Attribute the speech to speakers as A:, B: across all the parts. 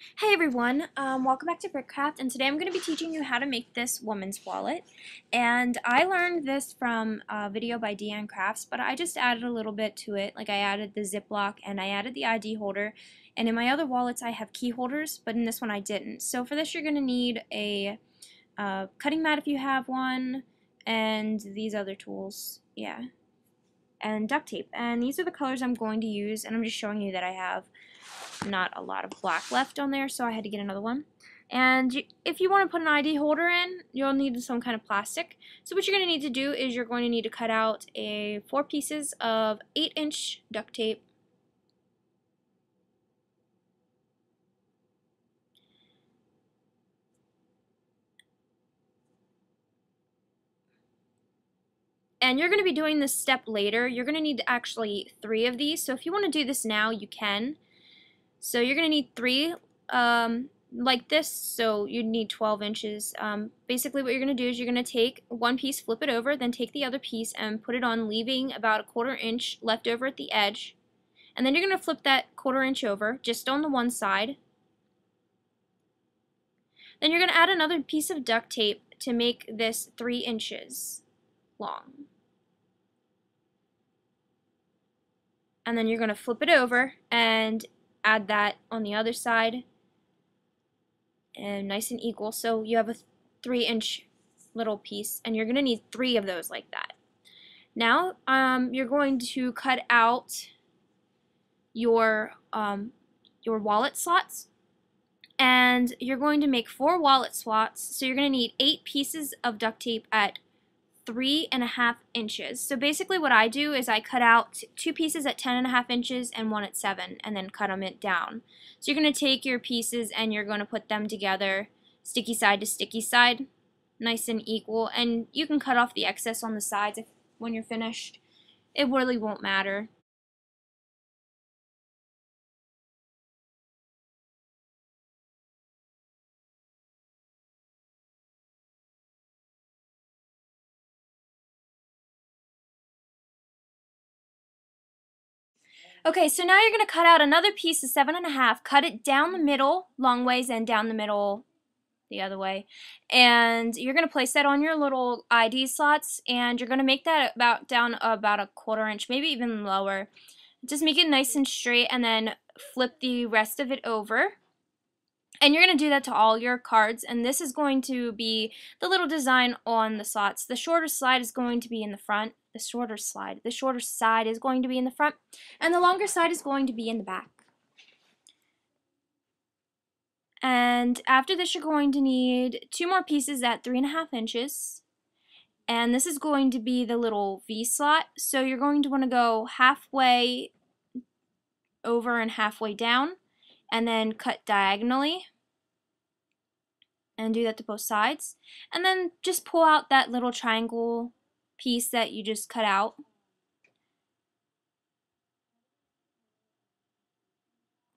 A: Hey everyone, welcome back to Brickcraft, and today I'm going to be teaching you how to make this woman's wallet. And I learned this from a video by Deanne Crafts, but I just added a little bit to it. Like I added the Ziploc and I added the ID holder. And in my other wallets I have key holders, but in this one I didn't. So for this you're going to need a cutting mat if you have one, and these other tools, yeah, and duct tape. And these are the colors I'm going to use, and I'm just showing you that I have not a lot of black left on there, so I had to get another one. And if you want to put an ID holder in, you'll need some kind of plastic. So what you're going to need to do is you're going to need to cut out 4 pieces of 8-inch duct tape. And you're going to be doing this step later. You're going to need actually 3 of these. So if you want to do this now, you can. So you're going to need 3 like this, so you need 12 inches. Basically what you're going to do is you're going to take one piece, flip it over, then take the other piece and put it on, leaving about 1/4 inch left over at the edge. And then you're going to flip that 1/4 inch over, just on the one side. Then you're going to add another piece of duct tape to make this 3 inches long. And then you're going to flip it over and add that on the other side, and nice and equal, so you have a 3-inch little piece, and you're going to need 3 of those like that. Now you're going to cut out your wallet slots, and you're going to make 4 wallet slots, so you're going to need 8 pieces of duct tape at 3.5 inches. So basically what I do is I cut out 2 pieces at 10.5 inches and 1 at 7, and then cut them down. So you're going to take your pieces and you're going to put them together, sticky side to sticky side, nice and equal, and you can cut off the excess on the sides when you're finished. It really won't matter. Okay, so now you're going to cut out another piece of 7.5, cut it down the middle, long ways, and down the middle the other way. And you're going to place that on your little ID slots, and you're going to make that down about 1/4 inch, maybe even lower. Just make it nice and straight, and then flip the rest of it over. And you're going to do that to all your cards, and this is going to be the little design on the slots. The shorter slide is going to be in the front. The shorter side is going to be in the front, and the longer side is going to be in the back. And after this, you're going to need 2 more pieces at 3.5 inches. And this is going to be the little V slot. So you're going to want to go halfway over and halfway down, and then cut diagonally. And do that to both sides. And then just pull out that little triangle piece that you just cut out.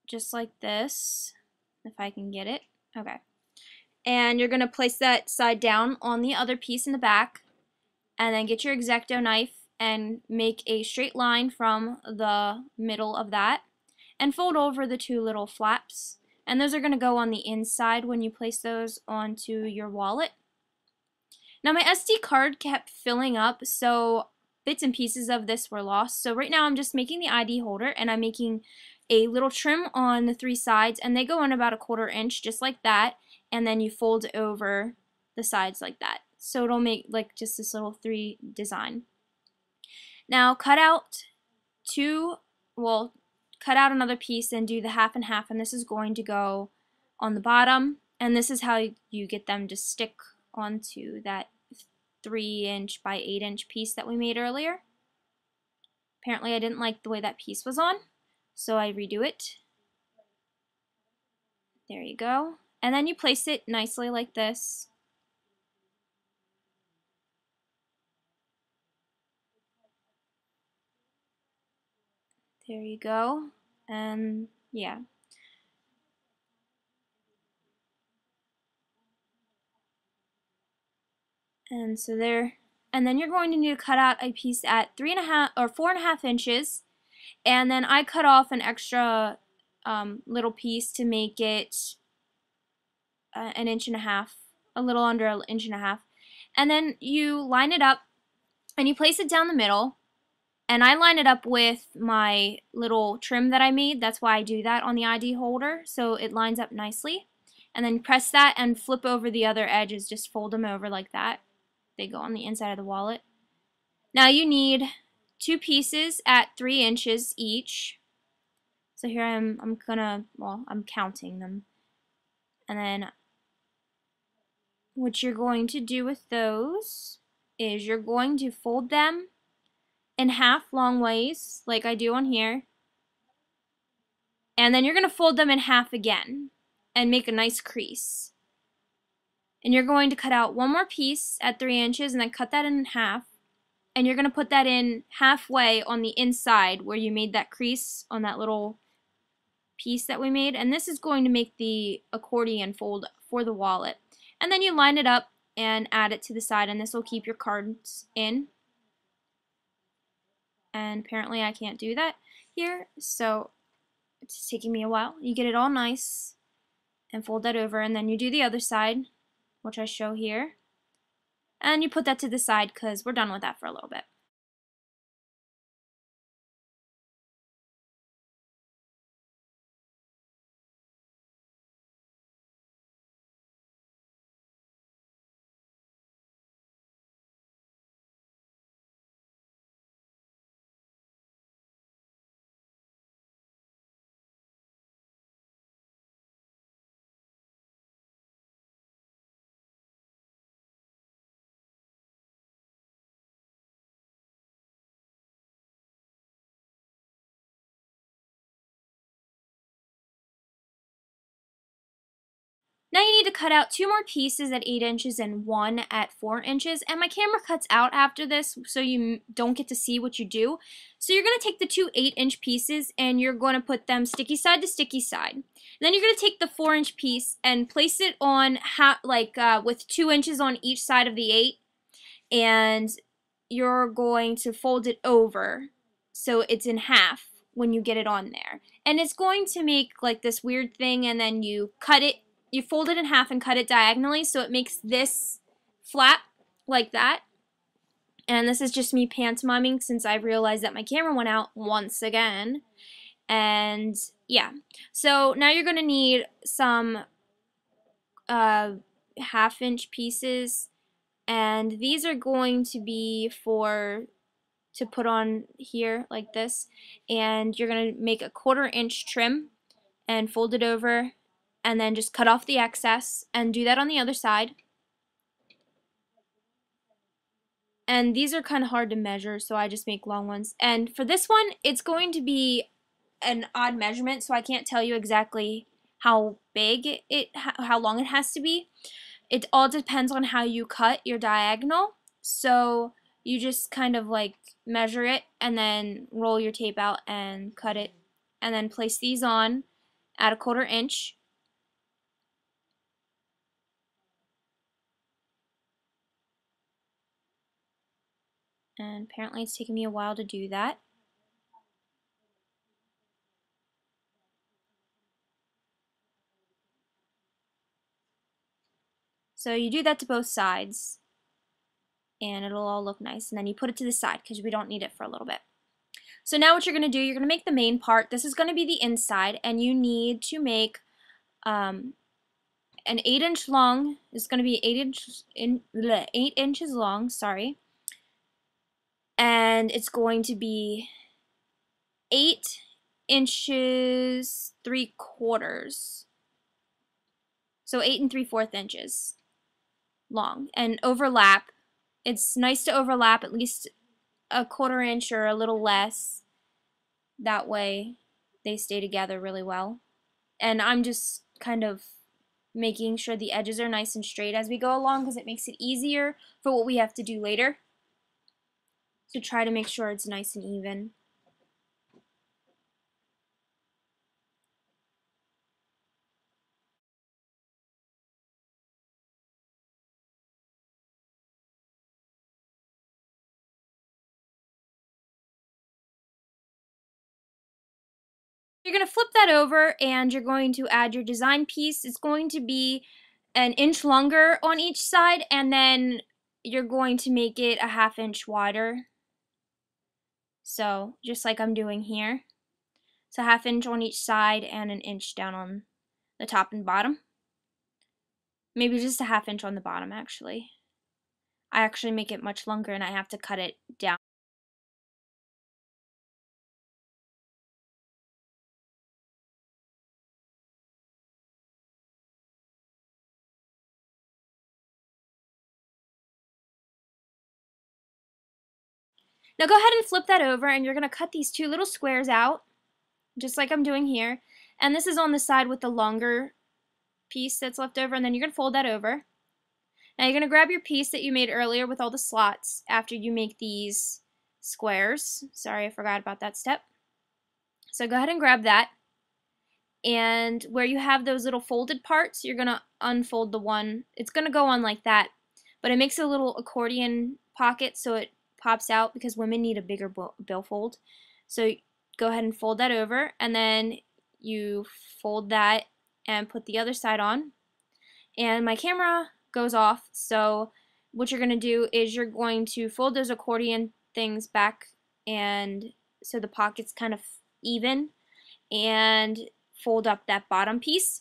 A: Just like this, if I can get it. Okay. And you're going to place that side down on the other piece in the back, and then get your X-Acto knife and make a straight line from the middle of that, and fold over the 2 little flaps. And those are going to go on the inside when you place those onto your wallet. Now my SD card kept filling up, so bits and pieces of this were lost. So right now I'm just making the ID holder, and I'm making a little trim on the 3 sides, and they go in about 1/4 inch, just like that, and then you fold over the sides like that. So it'll make like just this little 3 design. Now cut out another piece and do the half and half, and this is going to go on the bottom, and this is how you get them to stick onto that 3-inch by 8-inch piece that we made earlier. Apparently I didn't like the way that piece was on, so I redo it. There you go. And then you place it nicely like this. There you go. And yeah. And so there. And then you're going to need to cut out a piece at 3.5 or 4.5 inches. And then I cut off an extra little piece to make it an inch and a half, a little under an inch and a half. And then you line it up and you place it down the middle. And I line it up with my little trim that I made. That's why I do that on the ID holder, so it lines up nicely. And then press that and flip over the other edges. Just fold them over like that. They go on the inside of the wallet. Now you need 2 pieces at 3 inches each. So here I'm counting them. And then what you're going to do with those is you're going to fold them in half long ways, like I do on here. And then you're going to fold them in half again and make a nice crease. And you're going to cut out one more piece at 3 inches and then cut that in half. And you're going to put that in halfway on the inside where you made that crease on that little piece that we made. And this is going to make the accordion fold for the wallet. And then you line it up and add it to the side, and this will keep your cards in. And apparently I can't do that here, so it's taking me a while. You get it all nice and fold that over, and then you do the other side, which I show here. And you put that to the side because we're done with that for a little bit. Now you need to cut out 2 more pieces at 8 inches and 1 at 4 inches. And my camera cuts out after this, so you don't get to see what you do. So you're going to take the 2 8-inch pieces and you're going to put them sticky side to sticky side. And then you're going to take the 4-inch piece and place it on with 2 inches on each side of the 8. And you're going to fold it over so it's in half when you get it on there. And it's going to make like this weird thing, and then you cut it. You fold it in half and cut it diagonally so it makes this flap like that. And this is just me pantomiming since I realized that my camera went out once again. And yeah, so now you're going to need some 1/2-inch pieces, and these are going to be to put on here like this. And you're going to make a 1/4-inch trim and fold it over, and then just cut off the excess and do that on the other side. And these are kind of hard to measure, so I just make long ones. And for this one, it's going to be an odd measurement, so I can't tell you exactly how long it has to be. It all depends on how you cut your diagonal. So you just kind of like measure it and then roll your tape out and cut it, and then place these on at a 1/4-inch. And apparently it's taking me a while to do that. So you do that to both sides, and it'll all look nice. And then you put it to the side because we don't need it for a little bit. So now what you're going to do, you're going to make the main part. This is going to be the inside, and you need to make an 8-inch long. It's going to be 8 inches long, sorry. And it's going to be 8 inches 3/4. So 8 3/4 inches long, and overlap. It's nice to overlap at least a 1/4-inch or a little less. That way they stay together really well. And I'm just kind of making sure the edges are nice and straight as we go along because it makes it easier for what we have to do later. So try to make sure it's nice and even. You're going to flip that over and you're going to add your design piece. It's going to be an inch longer on each side, and then you're going to make it a 1/2 inch wider. So just like I'm doing here. So 1/2 inch on each side and an inch down on the top and bottom. Maybe just a 1/2 inch on the bottom actually. I actually make it much longer and I have to cut it down. Now go ahead and flip that over and you're going to cut these 2 little squares out, just like I'm doing here. And this is on the side with the longer piece that's left over, and then you're going to fold that over. Now you're going to grab your piece that you made earlier with all the slots after you make these squares. Sorry, I forgot about that step. So go ahead and grab that. And where you have those little folded parts, you're going to unfold the one. It's going to go on like that, but it makes a little accordion pocket so it pops out because women need a bigger billfold. So go ahead and fold that over, and then you fold that and put the other side on. And my camera goes off, so what you're going to do is you're going to fold those accordion things back, and so the pocket's kind of even, and fold up that bottom piece.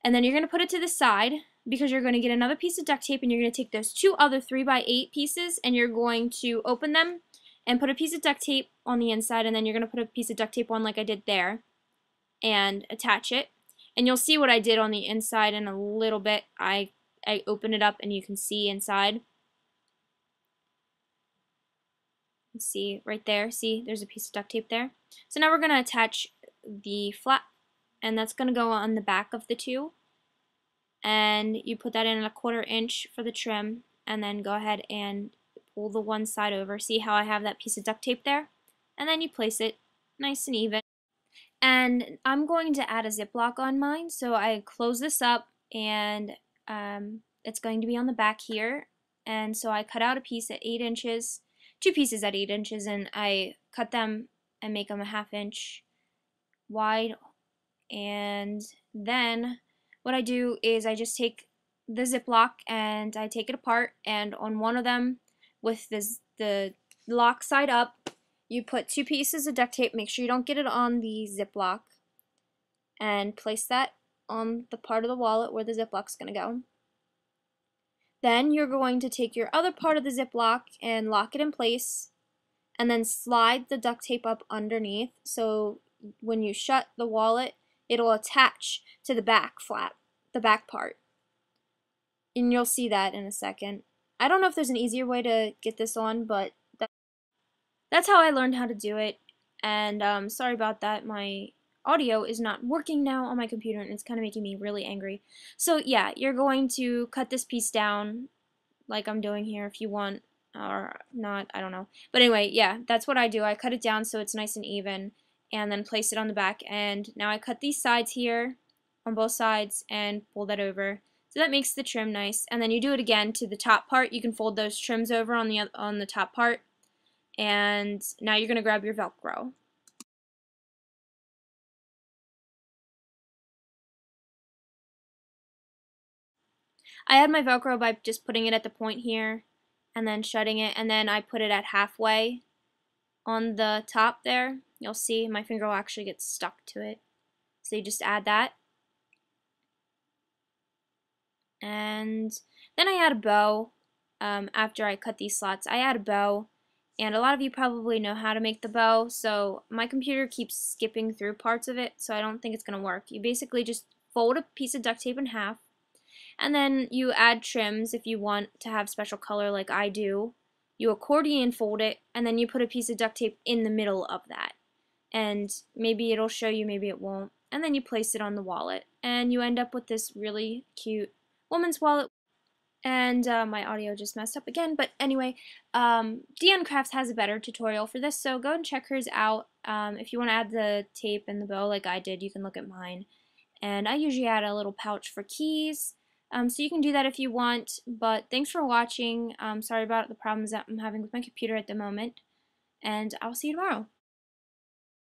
A: And then you're going to put it to the side because you're going to get another piece of duct tape, and you're going to take those 2 other 3x8 pieces and you're going to open them and put a piece of duct tape on the inside, and then you're going to put a piece of duct tape on like I did there and attach it. And you'll see what I did on the inside in a little bit. I open it up and you can see inside. See right there, see there's a piece of duct tape there. So now we're going to attach the flap, and that's going to go on the back of the 2. And you put that in a 1/4 inch for the trim, and then go ahead and pull the one side over. See how I have that piece of duct tape there? And then you place it nice and even. And I'm going to add a ziplock on mine, so I close this up, and it's going to be on the back here. And so I cut out a piece at 8 inches, 2 pieces at 8 inches, and I cut them and make them a 1/2 inch wide. And then what I do is I just take the ziplock and I take it apart, and on one of them with the lock side up, you put 2 pieces of duct tape. Make sure you don't get it on the ziplock, and place that on the part of the wallet where the ziplock's going to go. Then you're going to take your other part of the ziplock and lock it in place, and then slide the duct tape up underneath, so when you shut the wallet, it'll attach to the back flap, the back part. And you'll see that in a second. I don't know if there's an easier way to get this on, but that's how I learned how to do it. And sorry about that. My audio is not working now on my computer, and it's kind of making me really angry. So yeah, you're going to cut this piece down like I'm doing here if you want, or not, I don't know. But anyway, yeah, that's what I do. I cut it down so it's nice and even, and then place it on the back. And now I cut these sides here on both sides and pull that over. So that makes the trim nice. And then you do it again to the top part. You can fold those trims over on the top part. And now you're going to grab your Velcro. I add my Velcro by just putting it at the point here and then shutting it, and then I put it at halfway on the top there. You'll see my finger will actually get stuck to it. So you just add that. And then I add a bow. After I cut these slots, I add a bow. And a lot of you probably know how to make the bow, so my computer keeps skipping through parts of it, so I don't think it's going to work. You basically just fold a piece of duct tape in half, and then you add trims if you want to have special color like I do. You accordion fold it, and then you put a piece of duct tape in the middle of that. And maybe it'll show you, maybe it won't. And then you place it on the wallet, and you end up with this really cute woman's wallet. And my audio just messed up again, but anyway, Deanne Crafts has a better tutorial for this, so go and check hers out. If you want to add the tape and the bow like I did, you can look at mine. And I usually add a little pouch for keys, so you can do that if you want. But thanks for watching. Sorry about the problems that I'm having with my computer at the moment, and I'll see you tomorrow.